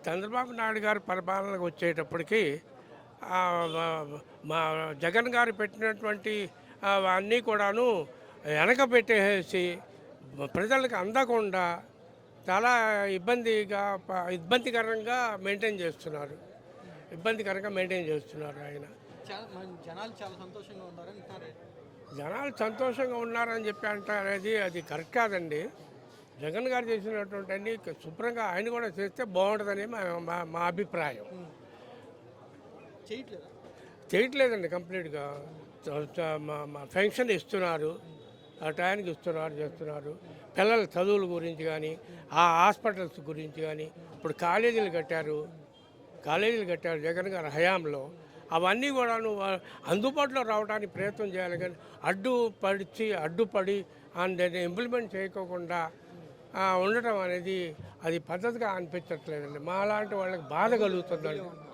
చంద్రబాబు నాయుడు గారి పరిపాలనకు వచ్చేటప్పటికి ఆ, మా జగన్ గారు పెట్టినటువంటి అన్నీ కూడాను వెనక పెట్టేసి ప్రజలకు అందకుండా చాలా ఇబ్బందికరంగా మెయింటైన్ చేస్తున్నారు. ఇబ్బందికరంగా మెయింటైన్ చేస్తున్నారు ఆయన. జనాలు చాలా సంతోషంగా ఉన్నారంటున్నారు. జనాలు సంతోషంగా ఉన్నారని చెప్పి అంటారనేది అది కరెక్ట్ కాదండి. జగన్ గారు చేసినటువంటి అన్ని శుభ్రంగా ఆయన కూడా చేస్తే బాగుంటుందని మా అభిప్రాయం. చేయట్లేదా? చేయట్లేదండి కంప్లీట్గా. మా పెన్షన్ ఇస్తున్నారు, ఆ టయానికి ఇస్తున్నారు, చేస్తున్నారు. పిల్లల చదువుల గురించి కానీ, ఆ హాస్పిటల్స్ గురించి కానీ, ఇప్పుడు కాలేజీలు కట్టారు జగన్ గారి హయాంలో. అవన్నీ కూడాను అందుబాటులో రావడానికి ప్రయత్నం చేయాలి, కానీ అడ్డుపడి దాన్ని ఇంప్లిమెంట్ చేయకోకుండా ఉండటం అనేది అది పద్ధతిగా అనిపించట్లేదండి. మా లాంటి వాళ్ళకి బాధ కలుగుతుంది.